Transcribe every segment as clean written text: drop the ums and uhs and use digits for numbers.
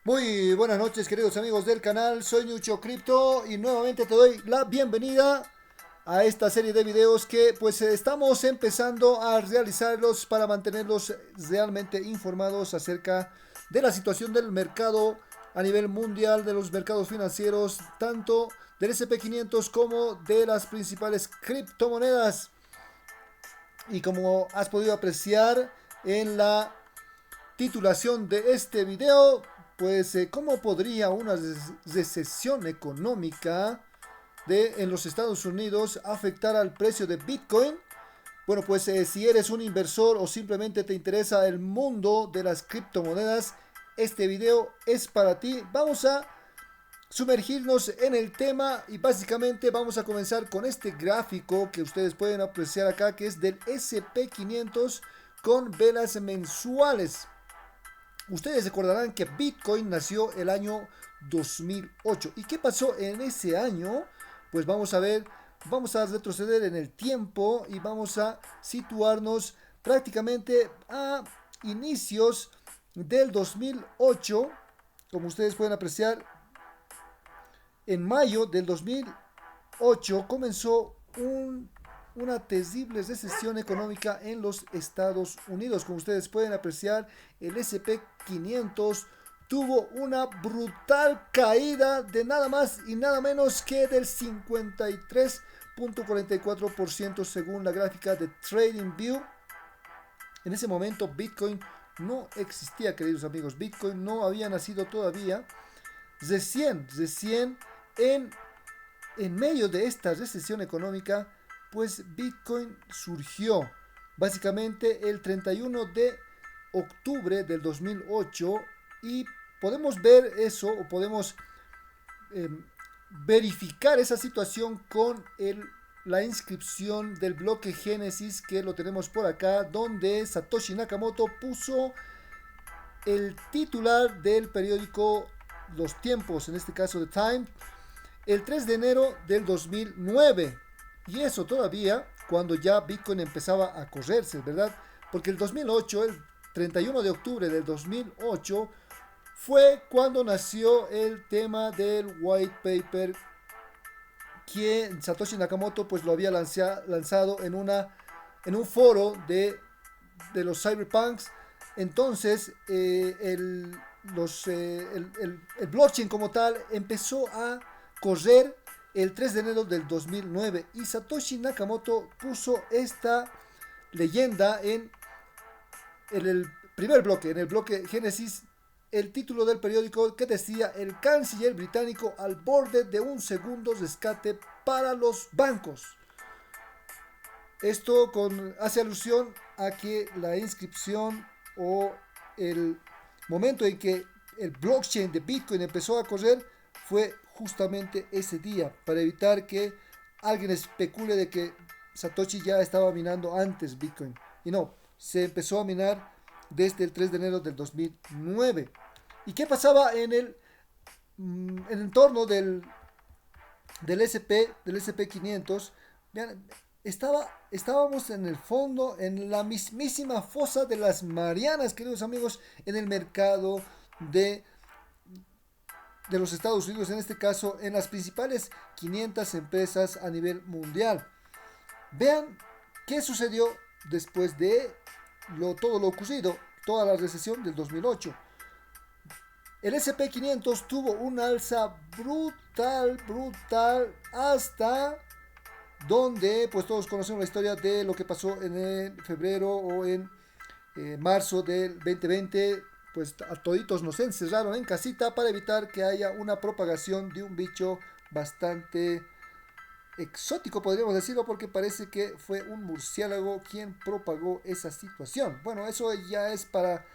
Muy buenas noches, queridos amigos del canal. Soy Nucho Crypto y nuevamente te doy la bienvenida a esta serie de videos que estamos empezando a realizarlos para mantenerlos realmente informados acerca de la situación del mercado a nivel mundial, de los mercados financieros, tanto del S&P 500 como de las principales criptomonedas. Y como has podido apreciar en la titulación de este video, cómo podría una recesión económica en los Estados Unidos afectar al precio de Bitcoin. Bueno, si eres un inversor o simplemente te interesa el mundo de las criptomonedas, este video es para ti. Vamos a sumergirnos en el tema y básicamente vamos a comenzar con este gráfico que ustedes pueden apreciar acá, que es del SP 500 con velas mensuales. Ustedes recordarán que Bitcoin nació el año 2008. ¿Y qué pasó en ese año? Pues vamos a ver, vamos a retroceder en el tiempo y vamos a situarnos prácticamente a inicios del 2008. Como ustedes pueden apreciar, en mayo del 2008 comenzó una terrible recesión económica en los Estados Unidos. Como ustedes pueden apreciar, el SP 500 tuvo una brutal caída de nada más y nada menos que del 53.44% según la gráfica de TradingView. En ese momento Bitcoin no existía, queridos amigos. Bitcoin no había nacido todavía. Recién en medio de esta recesión económica, pues Bitcoin surgió básicamente el 31 de octubre del 2008 y podemos ver eso o podemos eh, verificar esa situación con la inscripción del bloque Génesis, que lo tenemos por acá, donde Satoshi Nakamoto puso el titular del periódico Los Tiempos, en este caso The Time, el 3 de enero del 2009. Y eso todavía cuando ya Bitcoin empezaba a correrse, ¿verdad? Porque el 2008, el 31 de octubre del 2008, fue cuando nació el tema del white paper que Satoshi Nakamoto pues lo había lanzado en un foro de los cyberpunks. Entonces el blockchain como tal empezó a correr el 3 de enero del 2009 y Satoshi Nakamoto puso esta leyenda en el primer bloque, en el bloque Génesis, el título del periódico que decía: el canciller británico al borde de un segundo rescate para los bancos. Esto hace alusión a que la inscripción o el momento en que el blockchain de Bitcoin empezó a correr fue justamente ese día, para evitar que alguien especule de que Satoshi ya estaba minando antes Bitcoin. Y no, se empezó a minar desde el 3 de enero del 2009. ¿Y qué pasaba en el entorno del SP 500? Vean, estábamos en el fondo, en la mismísima fosa de las Marianas, queridos amigos, en el mercado de los Estados Unidos, en este caso en las principales 500 empresas a nivel mundial. Vean qué sucedió después de todo lo ocurrido, toda la recesión del 2008. El SP 500 tuvo un alza brutal, hasta donde pues todos conocemos la historia de lo que pasó en febrero o en marzo del 2020. Pues a toditos nos encerraron en casita para evitar que haya una propagación de un bicho bastante exótico, podríamos decirlo, porque parece que fue un murciélago quien propagó esa situación. Bueno, eso ya es para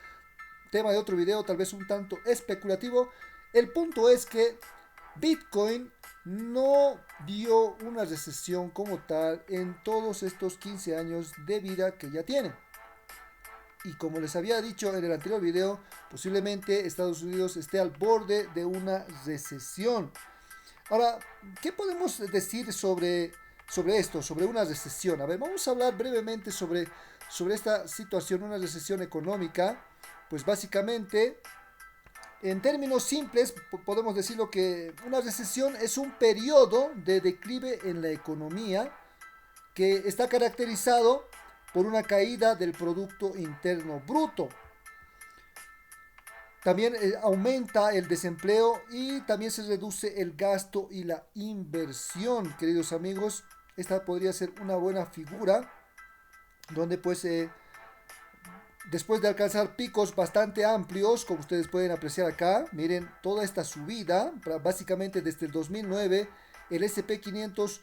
tema de otro video, tal vez un tanto especulativo. El punto es que Bitcoin no vio una recesión como tal en todos estos 15 años de vida que ya tiene. Y como les había dicho en el anterior video, posiblemente Estados Unidos esté al borde de una recesión. Ahora, ¿qué podemos decir sobre esto, sobre una recesión? A ver, vamos a hablar brevemente sobre esta situación, una recesión económica. Pues básicamente En términos simples, podemos decirlo que una recesión es un periodo de declive en la economía que está caracterizado por una caída del Producto Interno Bruto. También aumenta el desempleo y también se reduce el gasto y la inversión, queridos amigos. Esta podría ser una buena figura donde pues después de alcanzar picos bastante amplios, como ustedes pueden apreciar acá, miren toda esta subida, básicamente desde el 2009, el SP500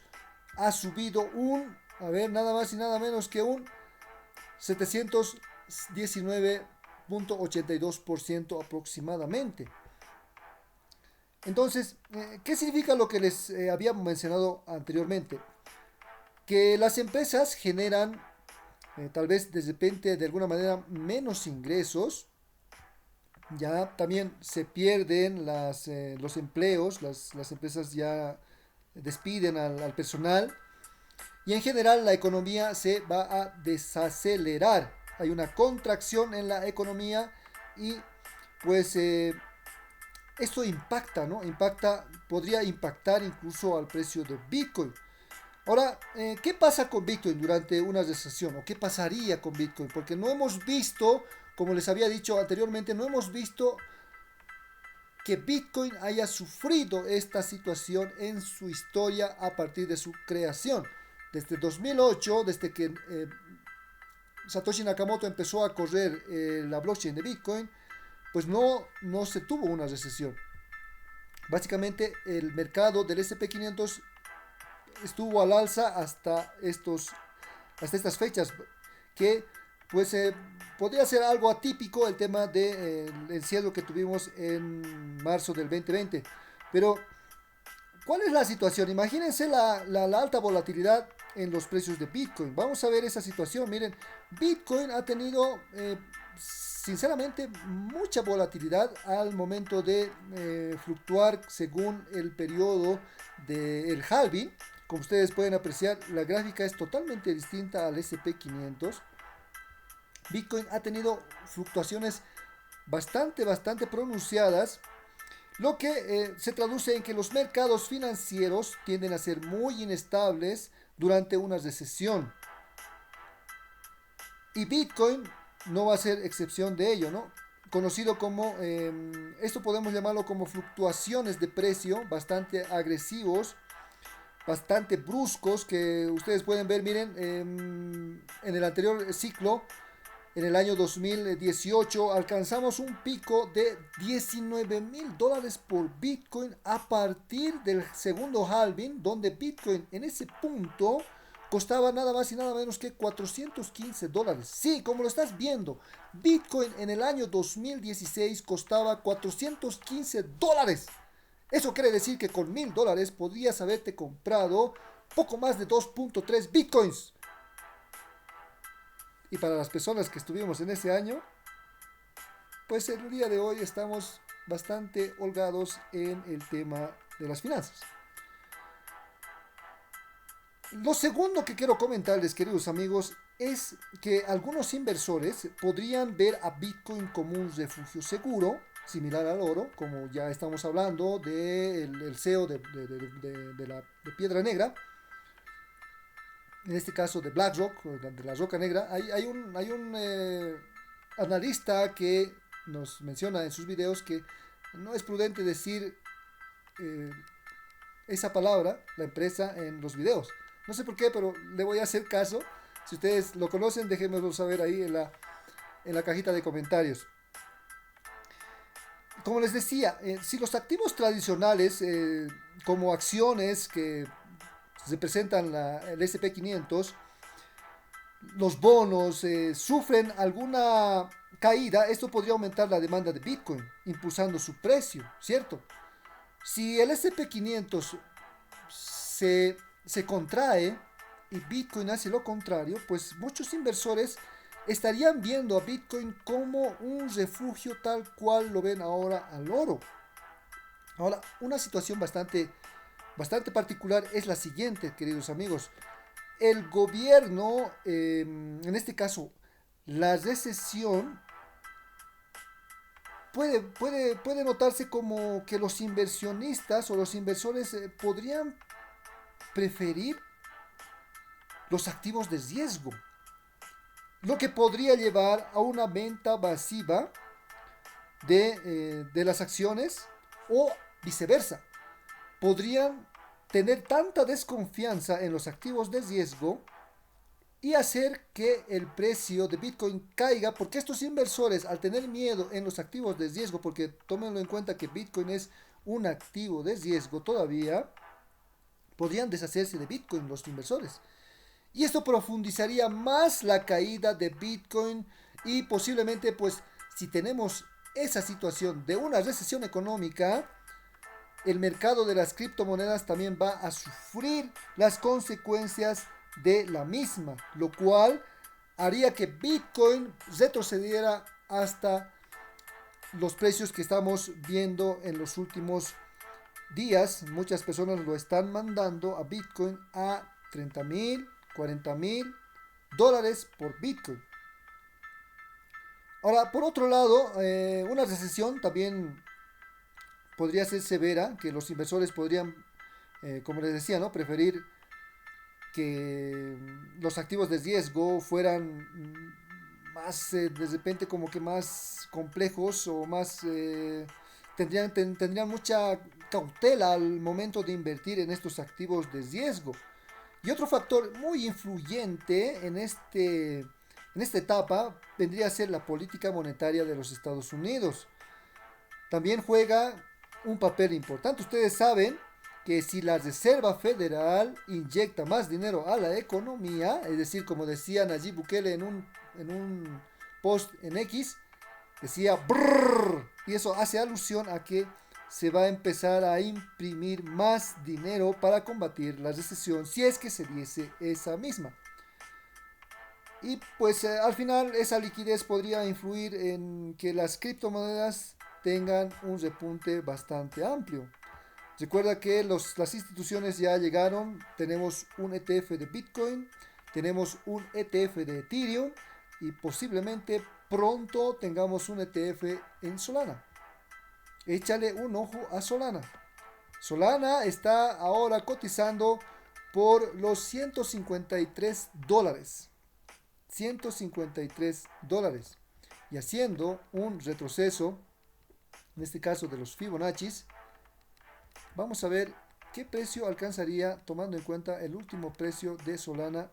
ha subido a ver, nada más y nada menos que un 719.82% aproximadamente. Entonces, ¿qué significa lo que les había mencionado anteriormente? Que las empresas generan tal vez de repente de alguna manera menos ingresos, ya también se pierden los empleos, las empresas ya despiden al personal y en general la economía se va a desacelerar. Hay una contracción en la economía y pues esto impacta, ¿no? Podría impactar incluso al precio de Bitcoin. Ahora, ¿qué pasa con Bitcoin durante una recesión? ¿O qué pasaría con Bitcoin? Porque no hemos visto, como les había dicho anteriormente, no hemos visto que Bitcoin haya sufrido esta situación en su historia a partir de su creación. Desde 2008, desde que Satoshi Nakamoto empezó a correr la blockchain de Bitcoin, pues no se tuvo una recesión. Básicamente el mercado del SP500 estuvo al alza hasta estas fechas, que pues podría ser algo atípico el tema del encierro que tuvimos en marzo del 2020. Pero, ¿cuál es la situación? Imagínense la alta volatilidad en los precios de Bitcoin. Vamos a ver esa situación. Miren, Bitcoin ha tenido sinceramente mucha volatilidad al momento de fluctuar según el periodo del halving. Como ustedes pueden apreciar, la gráfica es totalmente distinta al SP500. Bitcoin ha tenido fluctuaciones bastante pronunciadas, lo que se traduce en que los mercados financieros tienden a ser muy inestables durante una recesión. Y Bitcoin no va a ser excepción de ello, ¿no? Conocido como, esto podemos llamarlo como fluctuaciones de precio bastante agresivos, bastante bruscos, que ustedes pueden ver, miren, en el anterior ciclo, en el año 2018, alcanzamos un pico de $19,000 por Bitcoin a partir del segundo halving, donde Bitcoin en ese punto costaba nada más y nada menos que $415. Sí, como lo estás viendo, Bitcoin en el año 2016 costaba $415. Eso quiere decir que con $1,000 podrías haberte comprado poco más de 2.3 Bitcoins. Y para las personas que estuvimos en ese año, pues el día de hoy estamos bastante holgados en el tema de las finanzas. Lo segundo que quiero comentarles, queridos amigos, es que algunos inversores podrían ver a Bitcoin como un refugio seguro, similar al oro, como ya estamos hablando del CEO de Piedra Negra, en este caso de BlackRock, de la Roca Negra. Hay un analista que nos menciona en sus videos que no es prudente decir eh, esa palabra, la empresa, en los videos. No sé por qué, pero le voy a hacer caso. Si ustedes lo conocen, déjenmelo saber ahí en la cajita de comentarios. Como les decía, si los activos tradicionales, como acciones que representan el SP500, los bonos sufren alguna caída, esto podría aumentar la demanda de Bitcoin, impulsando su precio, ¿cierto? Si el SP500 se contrae y Bitcoin hace lo contrario, pues muchos inversores estarían viendo a Bitcoin como un refugio tal cual lo ven ahora al oro. Ahora, una situación bastante particular es la siguiente, queridos amigos. El gobierno, en este caso, la recesión puede notarse como que los inversionistas o los inversores podrían preferir los activos de riesgo, lo que podría llevar a una venta masiva de las acciones o viceversa. Podrían tener tanta desconfianza en los activos de riesgo y hacer que el precio de Bitcoin caiga, porque estos inversores, al tener miedo en los activos de riesgo, porque tómenlo en cuenta que Bitcoin es un activo de riesgo todavía, podrían deshacerse de Bitcoin los inversores. Y esto profundizaría más la caída de Bitcoin y posiblemente, pues, si tenemos esa situación de una recesión económica, el mercado de las criptomonedas también va a sufrir las consecuencias de la misma, lo cual haría que Bitcoin retrocediera hasta los precios que estamos viendo en los últimos días. Muchas personas lo están mandando a Bitcoin a 30,000, 40,000 dólares por Bitcoin. Ahora, por otro lado, una recesión también podría ser severa, que los inversores podrían, como les decía, ¿no?, preferir que los activos de riesgo fueran más, de repente, como que más complejos o más, tendrían mucha cautela al momento de invertir en estos activos de riesgo. Y otro factor muy influyente en esta etapa vendría a ser la política monetaria de los Estados Unidos. También juega un papel importante. Ustedes saben que si la Reserva Federal inyecta más dinero a la economía, es decir, como decía Nayib Bukele en un post en X, decía brrr, y eso hace alusión a que se va a empezar a imprimir más dinero para combatir la recesión, si es que se diese esa misma. Y pues al final esa liquidez podría influir en que las criptomonedas tengan un repunte bastante amplio. Recuerda que las instituciones ya llegaron. Tenemos un ETF de Bitcoin, tenemos un ETF de Ethereum y posiblemente pronto tengamos un ETF en Solana. Échale un ojo a Solana. Solana está ahora cotizando por los 153 dólares. 153 dólares. Y haciendo un retroceso, en este caso de los Fibonaccis, vamos a ver qué precio alcanzaría tomando en cuenta el último precio de Solana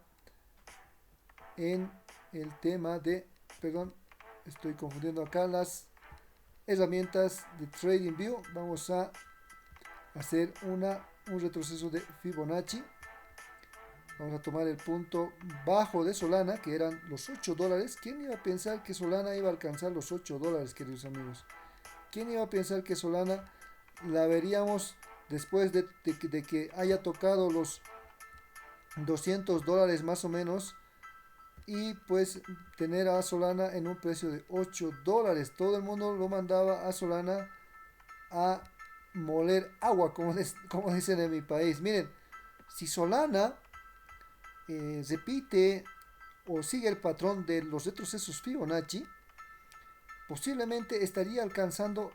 en el tema de, perdón, estoy confundiendo acá las herramientas de TradingView. Vamos a hacer un retroceso de Fibonacci. Vamos a tomar el punto bajo de Solana, que eran los 8 dólares. ¿Quién iba a pensar que Solana iba a alcanzar los 8 dólares, queridos amigos? ¿Quién iba a pensar que Solana la veríamos después de que haya tocado los 200 dólares más o menos? Y pues tener a Solana en un precio de 8 dólares. Todo el mundo lo mandaba a Solana a moler agua, como dicen en mi país. Miren, si Solana repite o sigue el patrón de los retrocesos Fibonacci, posiblemente estaría alcanzando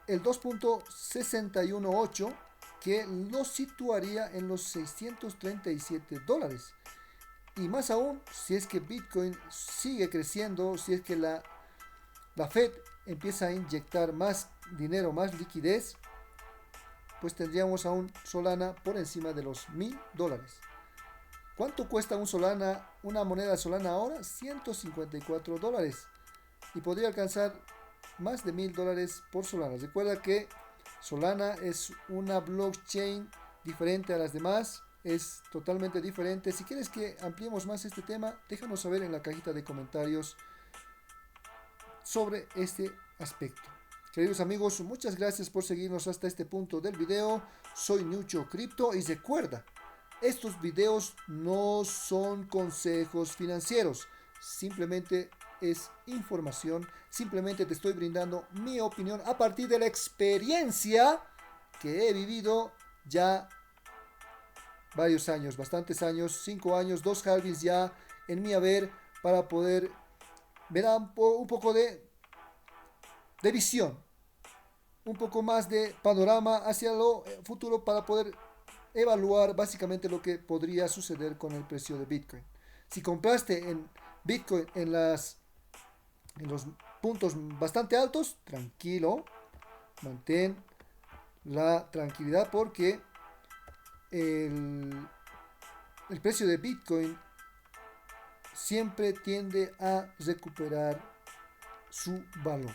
el 2.618, que lo situaría en los 637 dólares. Y más aún, si es que Bitcoin sigue creciendo, si es que la Fed empieza a inyectar más dinero, más liquidez, pues tendríamos a un Solana por encima de los 1,000 dólares. ¿Cuánto cuesta una moneda Solana ahora? 154 dólares. Y podría alcanzar más de 1,000 dólares por Solana. Recuerda que Solana es una blockchain diferente a las demás. Es totalmente diferente. Si quieres que ampliemos más este tema, déjanos saber en la cajita de comentarios sobre este aspecto. Queridos amigos, muchas gracias por seguirnos hasta este punto del video. Soy Nucho Crypto y recuerda, estos videos no son consejos financieros, simplemente es información, simplemente te estoy brindando mi opinión a partir de la experiencia que he vivido ya varios años, bastantes años, 5 años, 2 halvings ya en mi haber, para poder ver un poco de de visión, un poco más de panorama hacia lo futuro para poder evaluar básicamente lo que podría suceder con el precio de Bitcoin. Si compraste en Bitcoin en los puntos bastante altos, tranquilo, mantén la tranquilidad porque el, el precio de Bitcoin siempre tiende a recuperar su valor.